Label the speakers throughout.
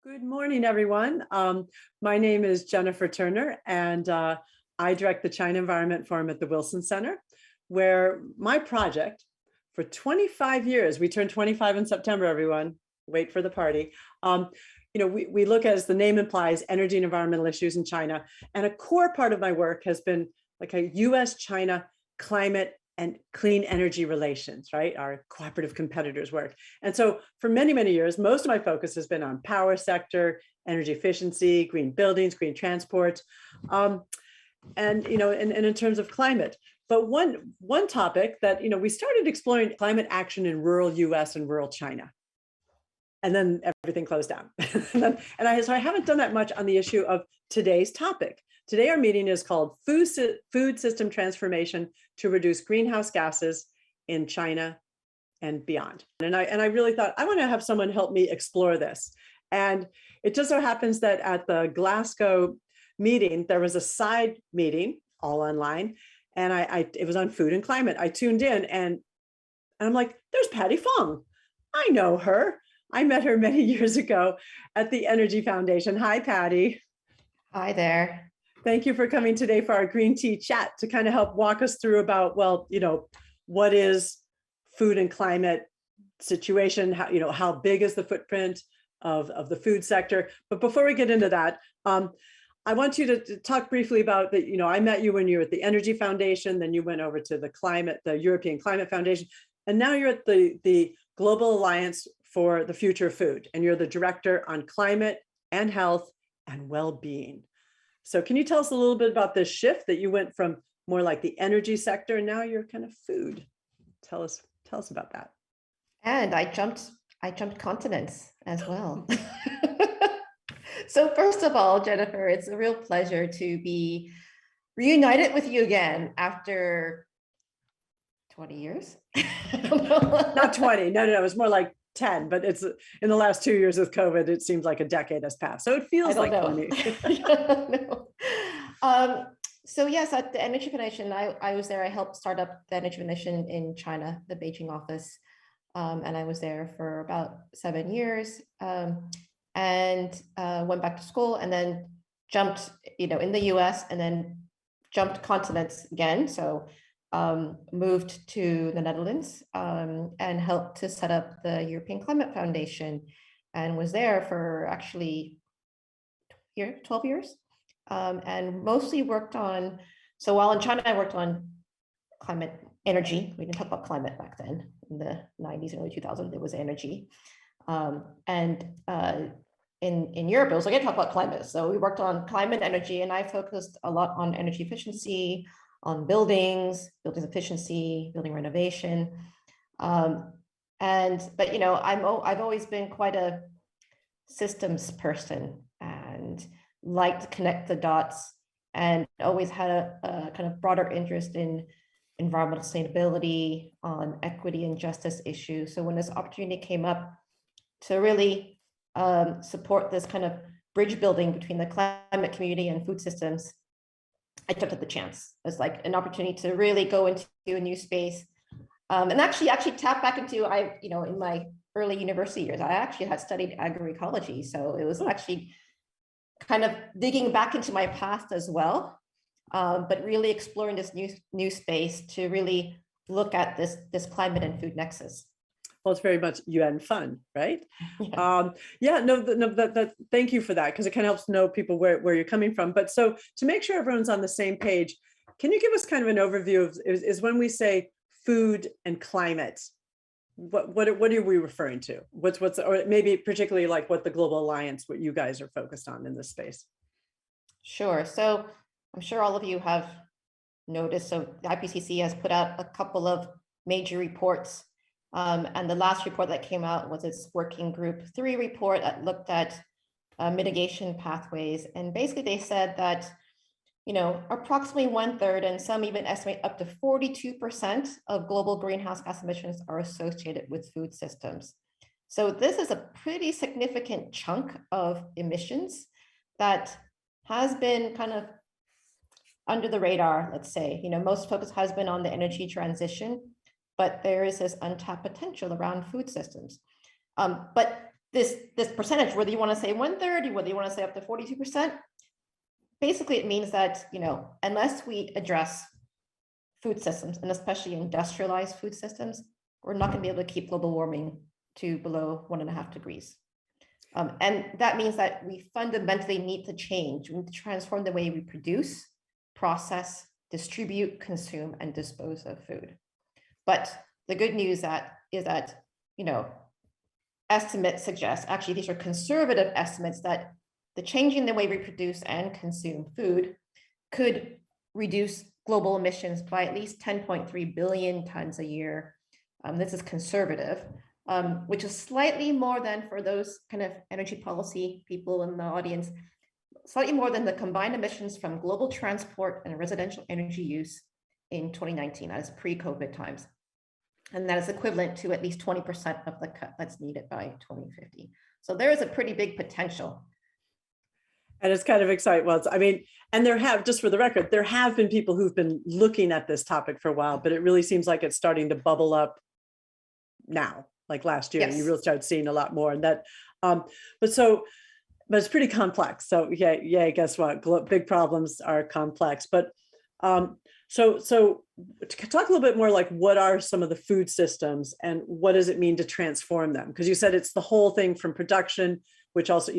Speaker 1: Good morning, everyone. My name is Jennifer Turner, and I direct the China Environment Forum at the Wilson Center, where my project for 25 years, we turned 25 in September, everyone, wait for the party. We look at, as the name implies, energy and environmental issues in China. And a core part of my work has been like a US-China climate and clean energy relations, right? Our cooperative competitors work. And so for many, many years, most of my focus has been on power sector, energy efficiency, green buildings, green transport, and in terms of climate. But one topic that, we started exploring climate action in rural US and rural China. And then everything closed down. So I haven't done that much on the issue of today's topic. Today, our meeting is called Food System Transformation to Reduce Greenhouse Gases in China and Beyond. And I really thought, I want to have someone help me explore this. And it just so happens that at the Glasgow meeting, there was a side meeting, all online, and it was on food and climate. I tuned in and I'm like, there's Patty Fong. I know her. I met her many years ago at the Energy Foundation. Hi, Patty.
Speaker 2: Hi there.
Speaker 1: Thank you for coming today for our green tea chat to kind of help walk us through about, what is food and climate situation? How big is the footprint of the food sector? But before we get into that, I want you to talk briefly about that. I met you when you were at the Energy Foundation, then you went over to the European Climate Foundation, and now you're at the Global Alliance for the Future of Food, and you're the director on climate and health and well-being. So can you tell us a little bit about this shift that you went from more like the energy sector and now you're kind of food? Tell us about that.
Speaker 2: And I jumped continents as well. So first of all, Jennifer, it's a real pleasure to be reunited with you again after 20 years.
Speaker 1: Not 20. No. It was more like 10, but it's in the last 2 years with COVID, it seems like a decade has passed. So it feels like 20.
Speaker 2: So yes, at the Energy Foundation, I was there. I helped start up the Energy Foundation in China, the Beijing office. And I was there for about 7 years and went back to school and then jumped, in the US and then jumped continents again. So moved to the Netherlands and helped to set up the European Climate Foundation and was there for actually 12 years and mostly worked on, so while in China, I worked on climate energy. We didn't talk about climate back then in the 90s and early 2000s, it was energy. In Europe, it was like, I talk about climate. So we worked on climate energy and I focused a lot on energy efficiency, on buildings efficiency, building renovation. But I've always been quite a systems person and liked to connect the dots and always had a kind of broader interest in environmental sustainability, on equity and justice issues. So when this opportunity came up to really support this kind of bridge building between the climate community and food systems, I took the chance. It was like an opportunity to really go into a new space and actually tap back into, in my early university years, I actually had studied agroecology. So it was actually kind of digging back into my past as well, but really exploring this new space to really look at this climate and food nexus.
Speaker 1: Well, it's very much UN fun, right?
Speaker 2: Yeah.
Speaker 1: Thank you for that, because it kind of helps know people where you're coming from. But so to make sure everyone's on the same page, can you give us kind of an overview of is when we say food and climate, what are we referring to? What's or maybe particularly like what the Global Alliance, what you guys are focused on in this space?
Speaker 2: Sure. So I'm sure all of you have noticed. So the IPPC has put out a couple of major reports. And the last report that came out was its working group 3 report that looked at mitigation pathways. And basically they said that, approximately 1/3 and some even estimate up to 42% of global greenhouse gas emissions are associated with food systems. So this is a pretty significant chunk of emissions that has been kind of under the radar, let's say. Most focus has been on the energy transition, but there is this untapped potential around food systems. But this percentage, whether you want to say 1/3, whether you want to say up to 42%, basically it means that, unless we address food systems, and especially industrialized food systems, we're not going to be able to keep global warming to below 1.5 degrees. And that means that we fundamentally need to change. We need to transform the way we produce, process, distribute, consume, and dispose of food. But the good news is that, estimates suggest, actually, these are conservative estimates, that the changing the way we produce and consume food could reduce global emissions by at least 10.3 billion tons a year. This is conservative, which is slightly more than, for those kind of energy policy people in the audience, slightly more than the combined emissions from global transport and residential energy use in 2019, as pre-COVID times. And that is equivalent to at least 20% of the cut that's needed by 2050. So there is a pretty big potential.
Speaker 1: And it's kind of exciting. Well, and there have, just for the record, there have been people who've been looking at this topic for a while, but it really seems like it's starting to bubble up now, like last year. Yes. You really started seeing a lot more. And that, but it's pretty complex. So yeah, guess what? Big problems are complex. But so to talk a little bit more, like, what are some of the food systems and what does it mean to transform them? Because you said it's the whole thing from production, which also,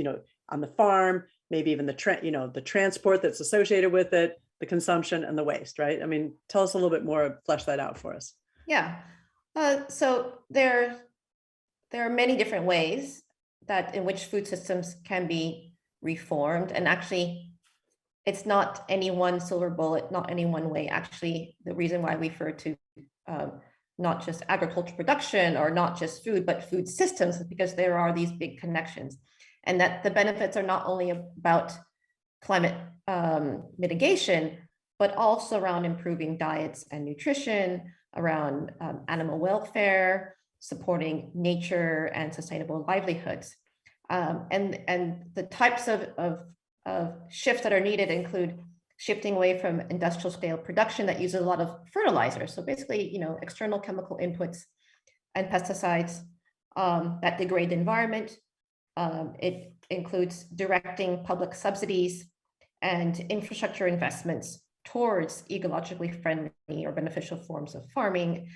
Speaker 1: on the farm, maybe even the transport that's associated with it, the consumption and the waste, right? Tell us a little bit more, flesh that out for us.
Speaker 2: Yeah. So there are many different ways in which food systems can be reformed. And actually, it's not any one silver bullet, not any one way. Actually, the reason why we refer to not just agricultural production or not just food, but food systems, is because there are these big connections. And that the benefits are not only about climate mitigation, but also around improving diets and nutrition, around animal welfare, supporting nature and sustainable livelihoods. And the types of shifts that are needed include shifting away from industrial scale production that uses a lot of fertilizers. So basically, external chemical inputs and pesticides that degrade the environment. It includes directing public subsidies and infrastructure investments towards ecologically friendly or beneficial forms of farming,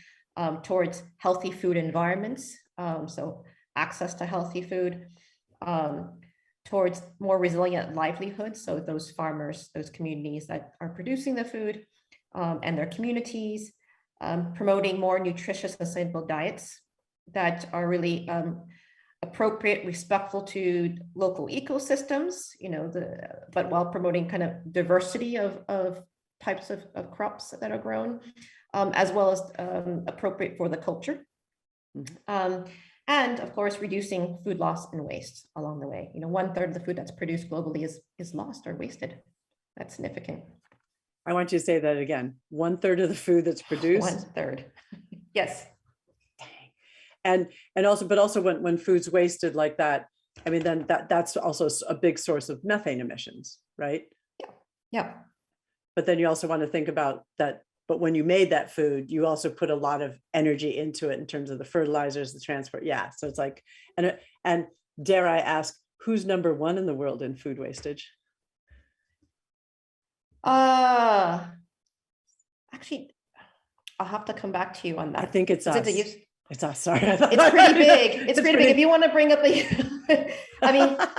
Speaker 2: towards healthy food environments, so access to healthy food, towards more resilient livelihoods, so those farmers, those communities that are producing the food, and their communities, promoting more nutritious, sustainable diets that are really appropriate, respectful to local ecosystems, but while promoting kind of diversity of types of crops that are grown, as well as appropriate for the culture. Mm-hmm. And of course, reducing food loss and waste along the way. 1/3 of the food that's produced globally is lost or wasted. That's significant.
Speaker 1: I want you to say that again. 1/3 of the food that's produced.
Speaker 2: 1/3. Yes.
Speaker 1: And also when food's wasted like that, then that's also a big source of methane emissions, right?
Speaker 2: Yeah.
Speaker 1: But then you also want to think about that. But when you made that food, you also put a lot of energy into it in terms of the fertilizers, the transport. Yeah. So it's like, and dare I ask, who's number one in the world in food wastage?
Speaker 2: Actually, I'll have to come back to you on that.
Speaker 1: I think it's us. It's us. Sorry.
Speaker 2: It's pretty big. It's pretty big. If you want to bring up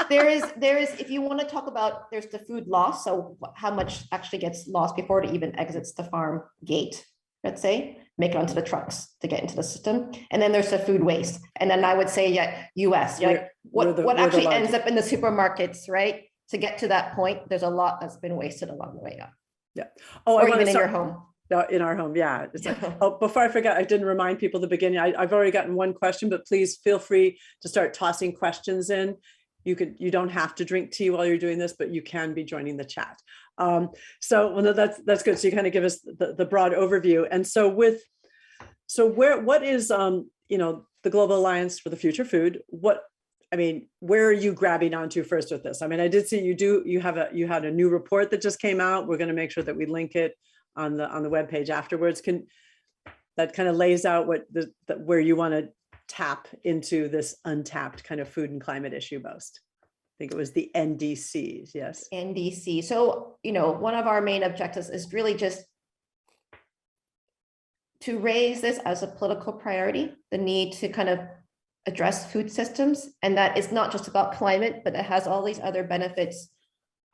Speaker 2: there is, if you want to talk about, there's the food loss. So how much actually gets lost before it even exits the farm gate, let's say, make it onto the trucks to get into the system. And then there's the food waste. And then I would say, US, what actually ends up in the supermarkets, right? To get to that point, there's a lot that's been wasted along the way up.
Speaker 1: Yeah.
Speaker 2: Or even in your home.
Speaker 1: In our home, yeah. It's like, before I forget, I didn't remind people at the beginning. I've already gotten one question, but please feel free to start tossing questions in. You don't have to drink tea while you're doing this, but you can be joining the chat. That's good. So you kind of give us the broad overview. And what is the Global Alliance for the Future Food? Where are you grabbing onto first with this? I did see you had a new report that just came out. We're going to make sure that we link it on the webpage afterwards. That kind of lays out where you want to tap into this untapped kind of food and climate issue most? I think it was the NDCs, yes.
Speaker 2: NDC. So, one of our main objectives is really just to raise this as a political priority, the need to kind of address food systems, and that it's not just about climate, but it has all these other benefits,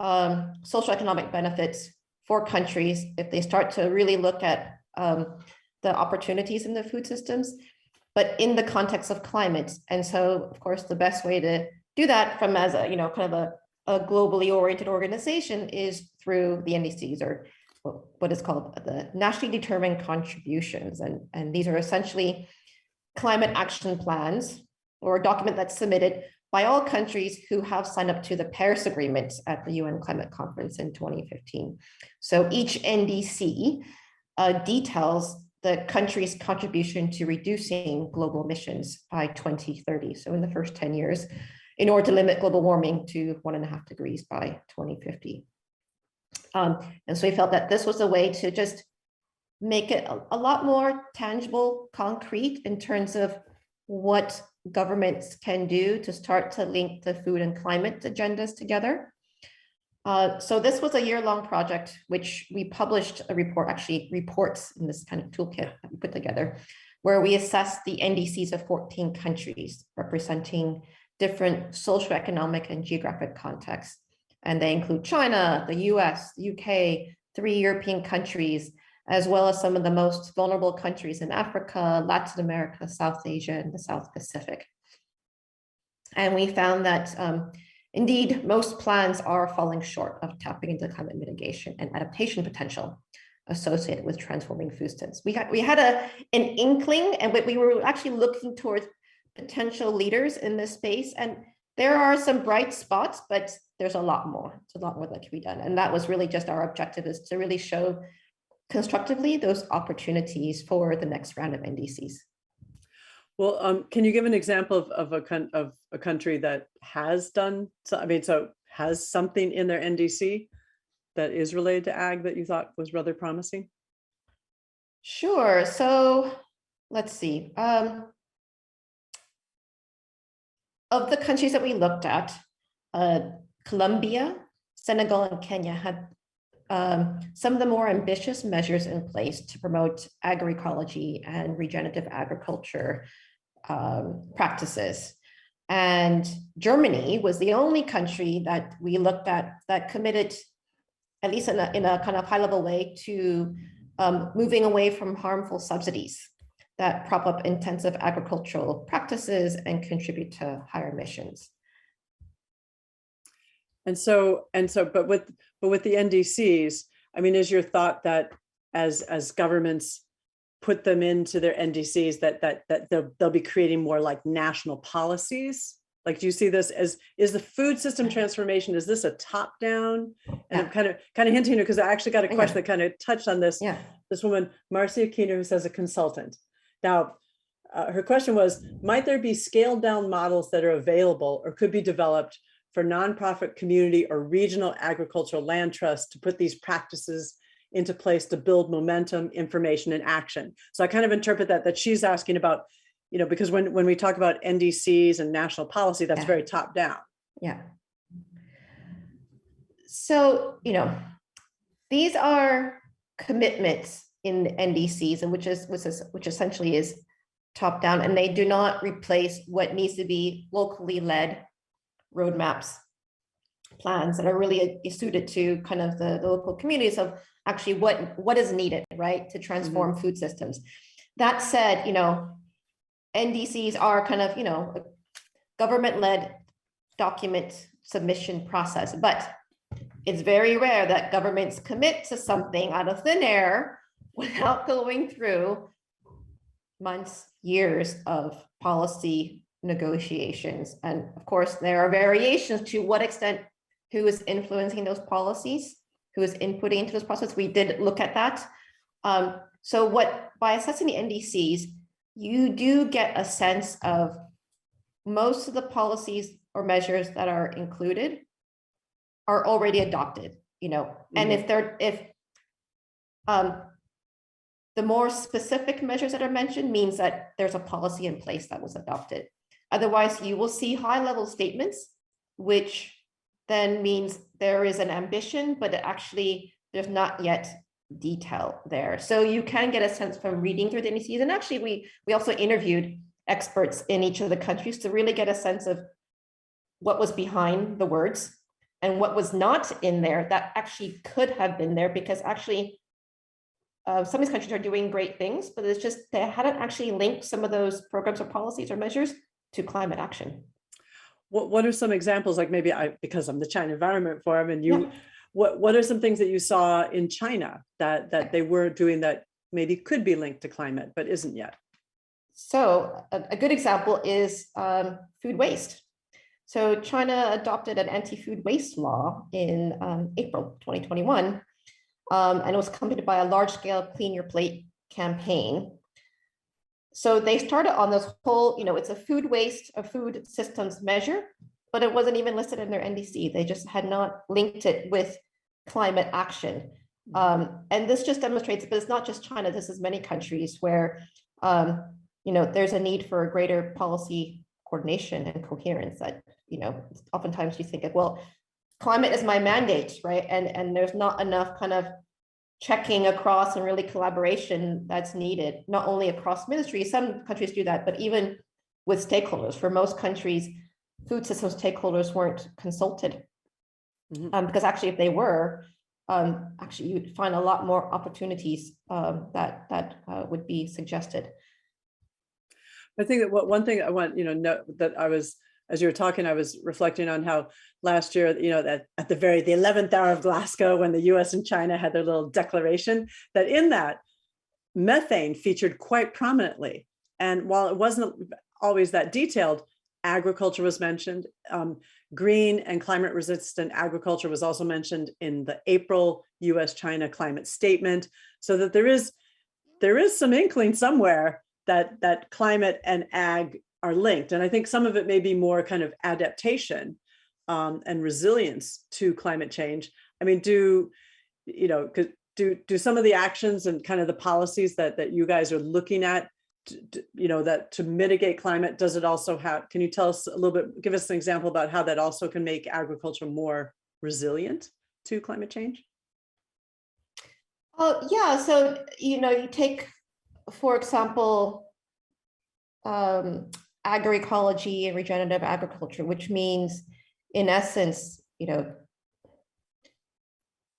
Speaker 2: socioeconomic benefits for countries if they start to really look at the opportunities in the food systems, but in the context of climate. And so, of course, the best way to do that from as a, kind of a globally oriented organization is through the NDCs, or what is called the nationally determined contributions. And these are essentially climate action plans, or a document that's submitted by all countries who have signed up to the Paris Agreement at the UN Climate Conference in 2015. So each NDC details the country's contribution to reducing global emissions by 2030. So in the first 10 years, in order to limit global warming to 1.5 degrees by 2050. And so we felt that this was a way to just make it a lot more tangible, concrete in terms of what governments can do to start to link the food and climate agendas together. So this was a year-long project, which we published a report, actually reports in this kind of toolkit that we put together, where we assessed the NDCs of 14 countries representing different socioeconomic and geographic contexts. And they include China, the US, the UK, 3 European countries, as well as some of the most vulnerable countries in Africa, Latin America, South Asia, and the South Pacific. And we found that indeed, most plans are falling short of tapping into climate mitigation and adaptation potential associated with transforming food systems. We had an inkling, and we were actually looking towards potential leaders in this space. And there are some bright spots, but there's a lot more. It's a lot more that can be done. And that was really just our objective, is to really show constructively those opportunities for the next round of NDCs.
Speaker 1: Well, can you give an example of a country that has done, so has something in their NDC that is related to ag that you thought was rather promising?
Speaker 2: Sure. So let's see. Of the countries that we looked at, Colombia, Senegal, and Kenya had some of the more ambitious measures in place to promote agroecology and regenerative agriculture practices. And Germany was the only country that we looked at that committed, at least in a kind of high-level way, to moving away from harmful subsidies that prop up intensive agricultural practices and contribute to higher emissions.
Speaker 1: But with the NDCs, I mean, is your thought that as governments put them into their NDCs, that they'll be creating more like national policies? Like, do you see this as, is the food system transformation, is this a top down? And I'm kind of hinting, because I actually got a question that kind of touched on this. This woman, Marcia Keener, who says a consultant. Now, her question was, might there be scaled down models that are available or could be developed for nonprofit community or regional agricultural land trusts to put these practices into place to build momentum, information, and action? So I kind of interpret that she's asking about, because when we talk about NDCs and national policy, that's very top down.
Speaker 2: Yeah. So, these are commitments in the NDCs, and which essentially is top down, and they do not replace what needs to be locally led roadmaps, plans that are really suited to kind of the local communities of actually what is needed, right, to transform food systems. That said, NDCs are kind of, a government-led document submission process, but it's very rare that governments commit to something out of thin air without going through months, years of policy negotiations. And of course, there are variations to what extent who is influencing those policies, who is inputting into those processes. We did look at that. So by assessing the NDCs, you do get a sense of most of the policies or measures that are included are already adopted, and if the more specific measures that are mentioned means that there's a policy in place that was adopted. Otherwise, you will see high-level statements, which then means there is an ambition, but actually there's not yet detail there. So you can get a sense from reading through the NDCs. And actually, we also interviewed experts in each of the countries to really get a sense of what was behind the words and what was not in there that actually could have been there, because actually some of these countries are doing great things, but it's just they hadn't actually linked some of those programs or policies or measures to climate action.
Speaker 1: What are some examples, like maybe because I'm the China Environment Forum and you, what are some things that you saw in China that they were doing that maybe could be linked to climate, but isn't yet?
Speaker 2: So a good example is food waste. So China adopted an anti-food waste law in April 2021, and it was accompanied by a large-scale Clean Your Plate campaign. So they started on this whole, it's a food waste, a food systems measure, but it wasn't even listed in their NDC. They just had not linked it with climate action. And this just demonstrates, but it's not just China, this is many countries where, there's a need for greater policy coordination and coherence that, oftentimes you think of, well, climate is my mandate, right? And there's not enough kind of checking across and really collaboration that's needed, not only across ministries, some countries do that, but even with stakeholders. For most countries, food system stakeholders weren't consulted. Because actually, if they were, actually you'd find a lot more opportunities that would be suggested.
Speaker 1: I think that one thing I want, note that as you were talking, I was reflecting on how last year, that at the 11th hour of Glasgow, when the US and China had their little declaration, that in that methane featured quite prominently. And while it wasn't always that detailed, agriculture was mentioned. Green and climate resistant agriculture was also mentioned in the April US-China climate statement, so that there is some inkling somewhere that climate and ag are linked. And I think some of it may be more kind of adaptation and resilience to climate change. I mean, do some of the actions and kind of the policies that you guys are looking at, that to mitigate climate, does it also have, can you tell us a little bit, give us an example about how that also can make agriculture more resilient to climate change?
Speaker 2: Yeah, so, you take, for example, agroecology and regenerative agriculture, which means, in essence,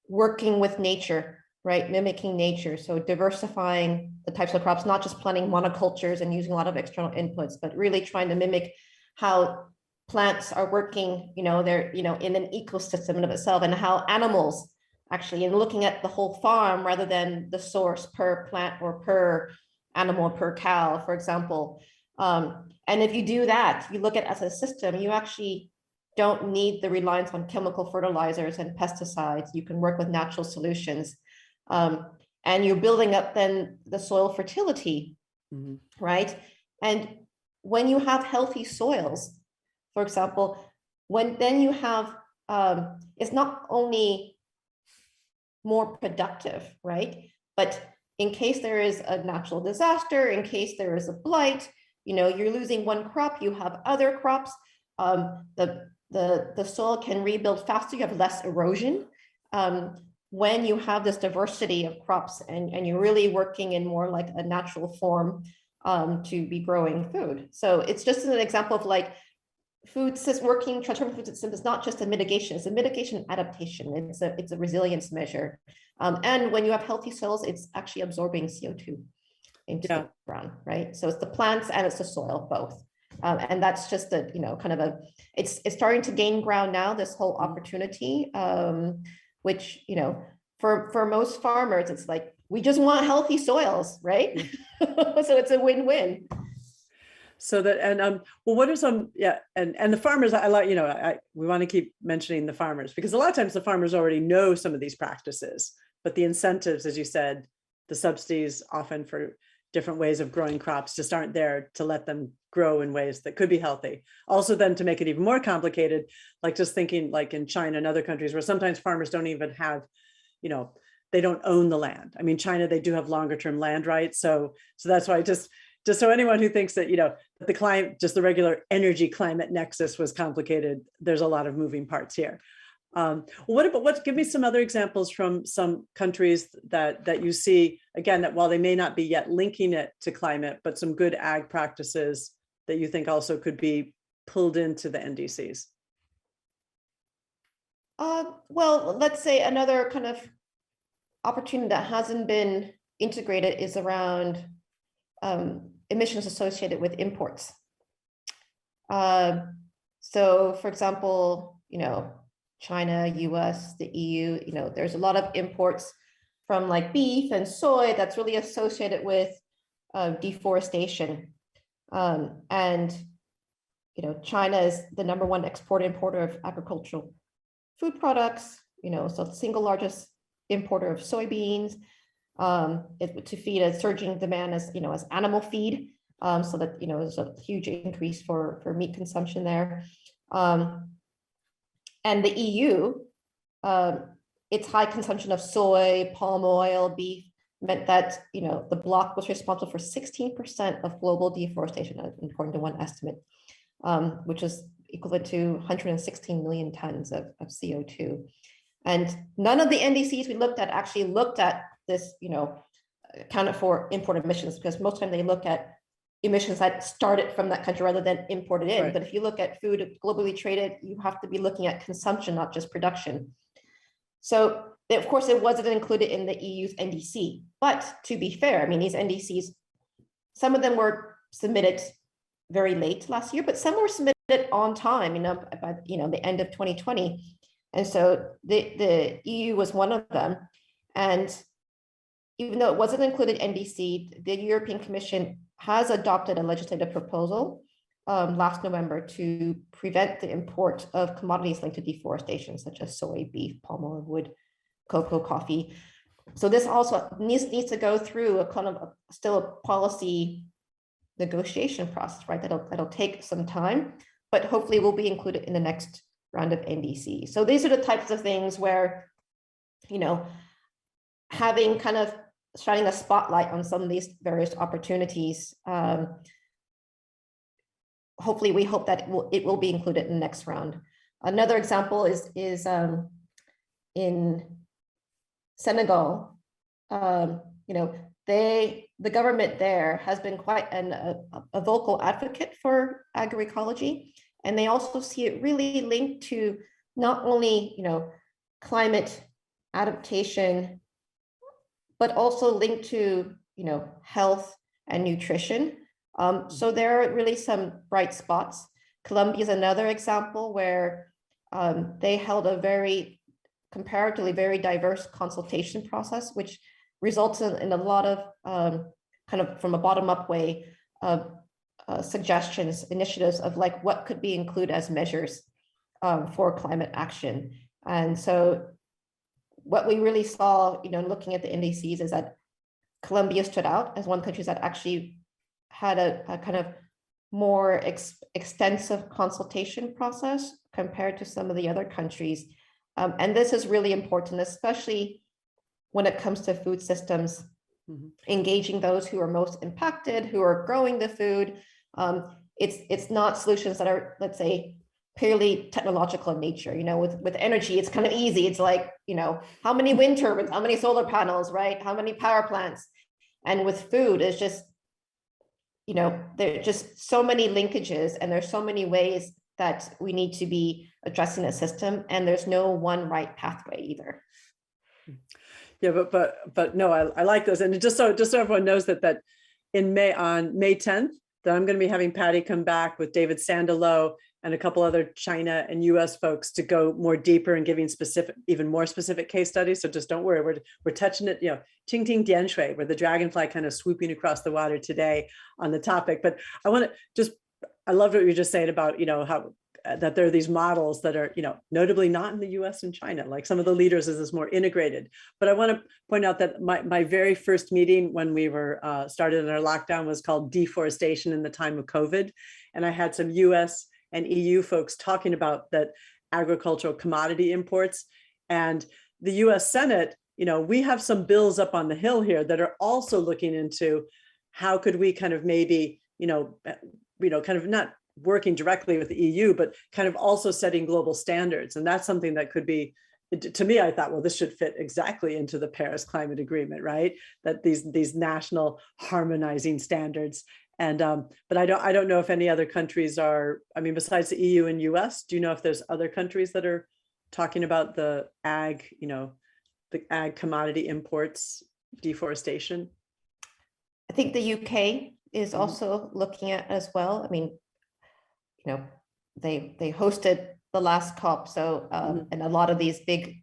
Speaker 2: working with nature, right? Mimicking nature. So diversifying the types of crops, not just planting monocultures and using a lot of external inputs, but really trying to mimic how plants are working, they're, in an ecosystem in of itself, and how animals actually, and looking at the whole farm rather than the source per plant or per animal, per cow, for example. And if you do that, you look at it as a system, you actually don't need the reliance on chemical fertilizers and pesticides. You can work with natural solutions. And you're building up then the soil fertility, right? And when you have healthy soils, for example, then you have, it's not only more productive, right? But in case there is a natural disaster, in case there is a blight, you're losing one crop, you have other crops, the soil can rebuild faster, you have less erosion. When you have this diversity of crops and you're really working in more like a natural form to be growing food. So it's just an example of like transforming food system is not just a mitigation, it's a mitigation adaptation. It's a resilience measure. And when you have healthy soils, it's actually absorbing CO2 into the ground, right? So it's the plants and it's the soil, both. And that's just a, kind of it's starting to gain ground now, this whole opportunity, which, for most farmers, it's like, we just want healthy soils, right? So it's a win-win.
Speaker 1: So that, and well, what are some, and the farmers, I like, we want to keep mentioning the farmers, because a lot of times the farmers already know some of these practices, but the incentives, as you said, the subsidies often for different ways of growing crops just aren't there to let them grow in ways that could be healthy. Also then, to make it even more complicated, like just thinking like in China and other countries where sometimes farmers don't even have, they don't own the land. I mean, China, they do have longer term land rights. So that's why just so anyone who thinks that, the climate, just the regular energy climate nexus was complicated, there's a lot of moving parts here. Give me some other examples from some countries that you see, again, that while they may not be yet linking it to climate, but some good ag practices that you think also could be pulled into the NDCs.
Speaker 2: Well, let's say another kind of opportunity that hasn't been integrated is around emissions associated with imports. So for example, China, US, the EU, there's a lot of imports from like beef and soy that's really associated with deforestation. And China is the #1 importer of agricultural food products, so the single largest importer of soybeans, to feed a surging demand as animal feed. So that, there's a huge increase for meat consumption there. And the EU, its high consumption of soy, palm oil, beef meant that, the bloc was responsible for 16% of global deforestation, according to one estimate, which is equivalent to 116 million tons of CO2. And none of the NDCs we looked at actually looked at this, accounted for import emissions, because most of the time they look at emissions that started from that country rather than imported in.
Speaker 1: Right.
Speaker 2: But if you look at food globally traded, you have to be looking at consumption, not just production. So of course it wasn't included in the EU's NDC, but to be fair, I mean, these NDCs, some of them were submitted very late last year, but some were submitted on time, by the end of 2020. And so the EU was one of them. And even though it wasn't included NDC, the European Commission has adopted a legislative proposal last November to prevent the import of commodities linked to deforestation, such as soy, beef, palm oil, wood, cocoa, coffee. So this also needs to go through a kind of still a policy negotiation process, right? That'll take some time, but hopefully will be included in the next round of NDC. So these are the types of things where, having kind of shining a spotlight on some of these various opportunities. Hopefully, we hope that it will be included in the next round. Another example is in Senegal. The government there has been quite a vocal advocate for agroecology, and they also see it really linked to not only climate adaptation, but also linked to health and nutrition. So there are really some bright spots. Colombia is another example where they held a comparatively very diverse consultation process, which results in a lot of kind of from a bottom-up way of suggestions, initiatives of like what could be included as measures for climate action. And so what we really saw, looking at the NDCs, is that Colombia stood out as one country that actually had a kind of more extensive consultation process compared to some of the other countries. And this is really important, especially when it comes to food systems, engaging those who are most impacted, who are growing the food. It's not solutions that are, let's say, purely technological in nature. With energy, it's kind of easy. It's like, how many wind turbines, how many solar panels, right? How many power plants? And with food, it's just, there are just so many linkages, and there's so many ways that we need to be addressing the system, and there's no one right pathway either.
Speaker 1: Yeah, but no, I like those. And just so everyone knows that on May 10th, that I'm going to be having Patty come back with David Sandelow and a couple other China and US folks to go more deeper and giving even more specific case studies. So just don't worry, we're touching it, ting ting dian shui, where the dragonfly kind of swooping across the water today on the topic. But I loved what you were just saying about, how that there are these models that are, notably not in the US and China, like some of the leaders is this more integrated. But I want to point out that my very first meeting when we were started in our lockdown was called Deforestation in the Time of COVID. And I had some US and EU folks talking about that agricultural commodity imports. And the US Senate we have some bills up on the hill here that are also looking into how could we kind of maybe, kind of not working directly with the EU, but kind of also setting global standards. And that's something that could be, to me, I thought, well, this should fit exactly into the Paris Climate Agreement, right? That these national harmonizing standards. And but I don't know if any other countries are, besides the EU and US, do you know if there's other countries that are talking about the ag commodity imports, deforestation?
Speaker 2: I think the UK is also looking at as well. They hosted the last COP, so and a lot of these big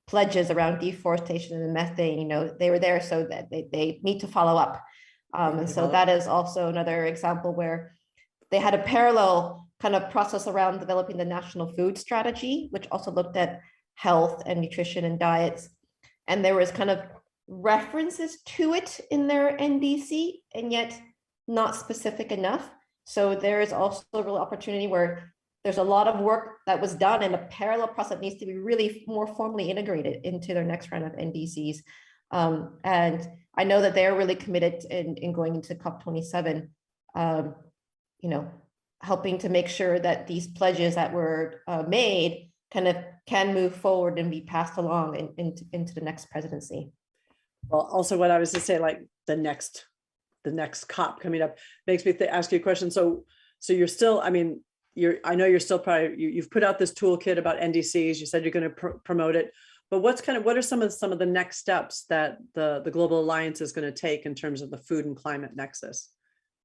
Speaker 2: pledges around deforestation and methane, they were there, so that they need to follow up. And so that is also another example where they had a parallel kind of process around developing the national food strategy, which also looked at health and nutrition and diets. And there was kind of references to it in their NDC, and yet not specific enough. So there is also a real opportunity where there's a lot of work that was done, and a parallel process needs to be really more formally integrated into their next round of NDCs. And I know that they're really committed in going into COP27, helping to make sure that these pledges that were made kind of can move forward and be passed along into the next presidency.
Speaker 1: Well, also what I was to say, like the next COP coming up makes me ask you a question. So you're still, I know you're still probably, you've put out this toolkit about NDCs. You said you're going to promote it, but what are some of the next steps that the Global Alliance is going to take in terms of the food and climate nexus?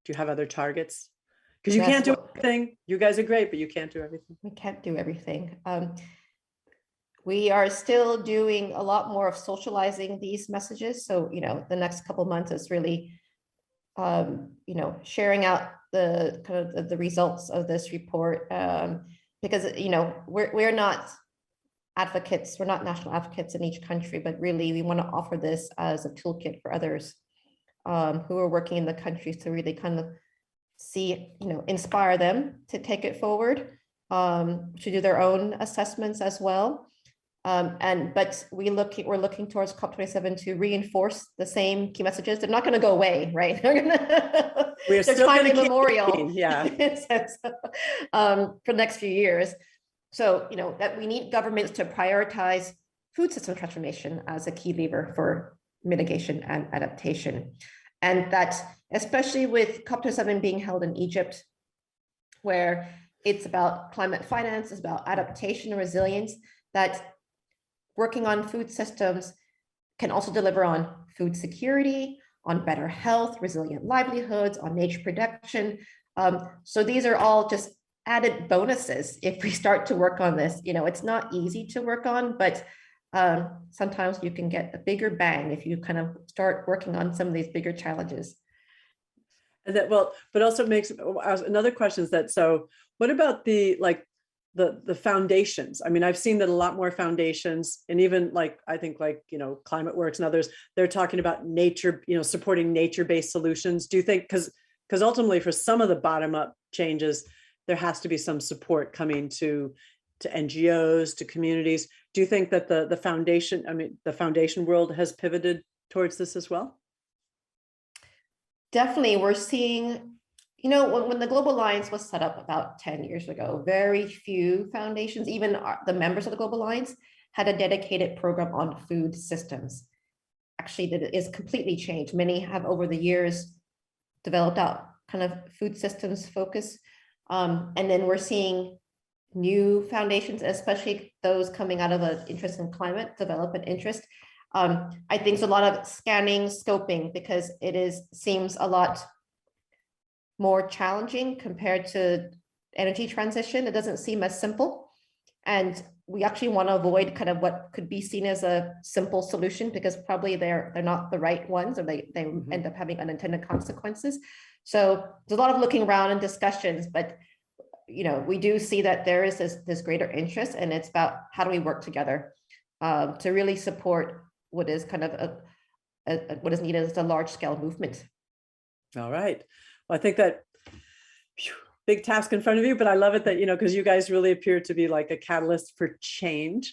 Speaker 1: Do you have other targets? Because you can't do everything. You guys are great, but you can't do everything.
Speaker 2: We can't do everything. We are still doing a lot more of socializing these messages. So, the next couple of months is really, sharing out the kind of the results of this report, because, we're not advocates, we're not national advocates in each country, but really we want to offer this as a toolkit for others who are working in the countries to really kind of see, inspire them to take it forward, to do their own assessments as well. But we're looking towards COP27 to reinforce the same key messages. They're not going to go away, right?
Speaker 1: We're still going to
Speaker 2: memorial,
Speaker 1: yeah,
Speaker 2: for the next few years. So, that we need governments to prioritize food system transformation as a key lever for mitigation and adaptation. And that, especially with COP27 being held in Egypt, where it's about climate finance, it's about adaptation and resilience, that working on food systems can also deliver on food security, on better health, resilient livelihoods, on nature protection. So these are all just added bonuses if we start to work on this. It's not easy to work on, but sometimes you can get a bigger bang if you kind of start working on some of these bigger challenges.
Speaker 1: And that, but also makes another question is that, so what about the foundations? I've seen that a lot more foundations, and even I think Climate Works and others, they're talking about nature, supporting nature-based solutions. Do you think, because ultimately for some of the bottom-up changes, there has to be some support coming to NGOs, to communities. Do you think that the foundation world has pivoted towards this as well?
Speaker 2: Definitely, we're seeing, when the Global Alliance was set up about 10 years ago, very few foundations, even the members of the Global Alliance, had a dedicated program on food systems. Actually, that is completely changed. Many have over the years developed out kind of food systems focus. And then we're seeing new foundations, especially those coming out of an interest in climate development interest. I think there's a lot of scanning, scoping, because seems a lot more challenging compared to energy transition. It doesn't seem as simple. And we actually want to avoid kind of what could be seen as a simple solution, because probably they're not the right ones, or they end up having unintended consequences. So there's a lot of looking around and discussions, but we do see that there is this greater interest, and it's about how do we work together to really support what is kind of what is needed as a large scale movement.
Speaker 1: All right. Well, I think that big task in front of you, but I love it that, because you guys really appear to be like a catalyst for change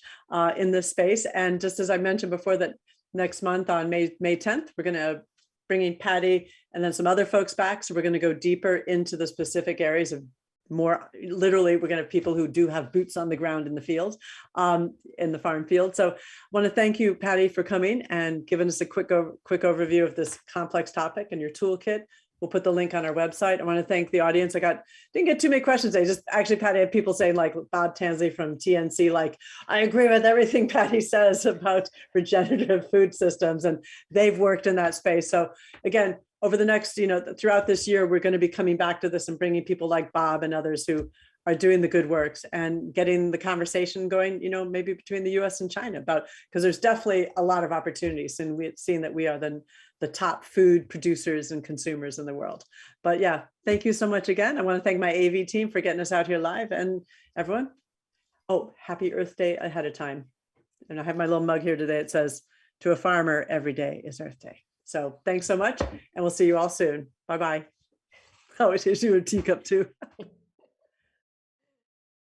Speaker 1: in this space. And just as I mentioned before, that next month on May 10th, we're going to bringing Patty and then some other folks back. So we're going to go deeper into the specific areas of more, literally, we're going to have people who do have boots on the ground in the field, in the farm field. So I want to thank you, Patty, for coming and giving us a quick overview of this complex topic and your toolkit. We'll put the link on our website. I want to thank the audience. Didn't get too many questions today. Just actually, Patty, I had people saying, like Bob Tansley from TNC, like, I agree with everything Patty says about regenerative food systems, and they've worked in that space. So again, over the next, throughout this year, we're going to be coming back to this and bringing people like Bob and others who are doing the good works and getting the conversation going, maybe between the US and China because there's definitely a lot of opportunities, and we've seen that we are the top food producers and consumers in the world. But yeah, thank you so much again. I want to thank my AV team for getting us out here live, and everyone. Oh, happy Earth Day ahead of time. And I have my little mug here today. It says, to a farmer, every day is Earth Day. So thanks so much, and we'll see you all soon. Bye-bye. Oh, it is you a teacup too.